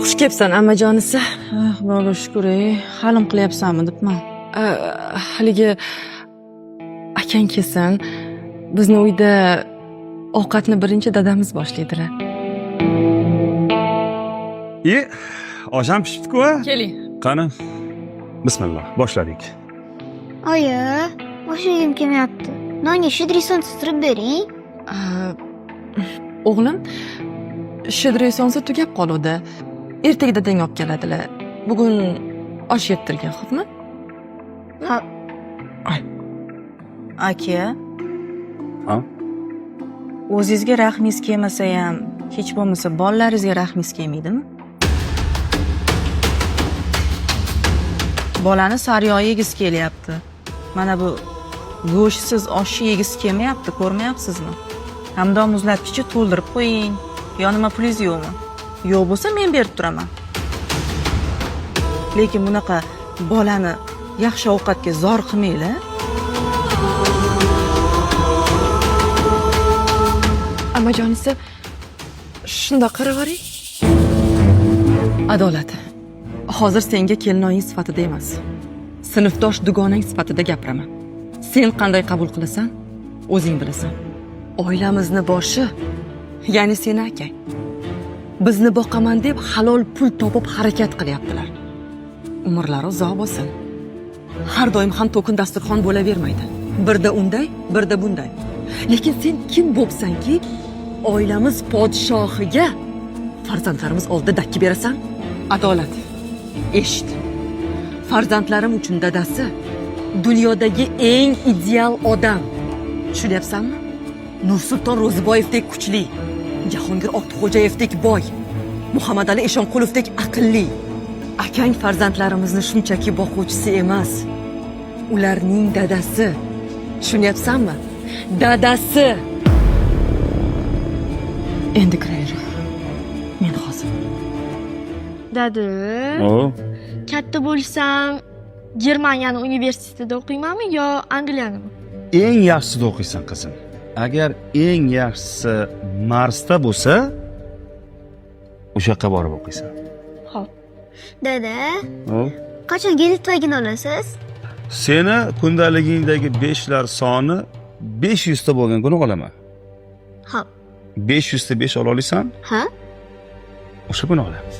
xush kelibsan ammajonisi. Xudoga shukr, halim qilyapsanmi debman. Haligi akang kelsin. Bizni uyda ovqatni birinchi dadamiz boshlaydilar. Osham pishibdi-ku. Keling. Qani. Bismillah, boshladik. Oyi, o'xshagim kelmayapti. Nonga shidrison surib bering. O'g'lim, shidresonsi tugab qoluvdi. Ertaga dadang olib keladilar. Bugun osh yettirgan, xo'pmi? Ha, Aka, Ha? o'zingizga rahmingiz kelmasa ham, hech bo'lmasa bolalaringizga rahmingiz kelmaydimi? Bolani sariyog' yegisi kelyapti. Mana bu go'shtsiz oshni yegisi kelmayapti, ko'rmayapsizmi? Hamda muzlatgichga to'ldirib qo'ying. Yo nima pulingiz yo'qmi? Yo'q bo'lsa men berib turaman. Lekin bunaqa bolani yaxshi ovqatga zor qilmanglar. Ammajonisi, shundoq qaravering. Adolat. Hozir senga kelinoying sifatida emas, sinfdosh dugonang sifatida gapiraman. Sen qanday qabul qilasan, o'zing bilasan. Oilamizni boshi, ya'ni seni akang, bizni boqaman deb halol pul topib harakat qilyaptilar. Umrlari uzoq bo'lsin. Har doim ham to'kin dasturxon bo'lavermaydi. Birda unday, birda bunday. Lekin sen kim bo'psanki, oilamiz podshohiga farzandlarimiz oldida dakki berasan? Adolat. Eshit. Farzandlarim uchun dadasi dunyodagi eng ideal odam. Tushunyapsanmi? Nursulton Ro'ziboyevdek kuchli, Jahongir Ortiqxo'jayevdek boy, Muhammadali Eshonqulovdek aqlli. Akang farzandlarimizni shunchaki boquvchisi emas, ularning dadasi. Tushunyapsanmi? Dadasi. Endi kiraver. Men hozir. dadi. O, Katta bo'lsam, Germaniyani universitetida o'qiymanmi yo Angliyanimi? eng yaxshisida o'qiysan qizim. Agar eng yaxshisi Marsda bo'lsa, o'sha yoqqa borib o'qiysan. Xo'p. Dada, O, qachon Litvaga olasiz? seni kundaligingdagi 5lar soni 500 ta bo'lgan kuni olaman. Xo'p. 500 ta 5 ola olasan, Ha? o'sha kuni olamiz.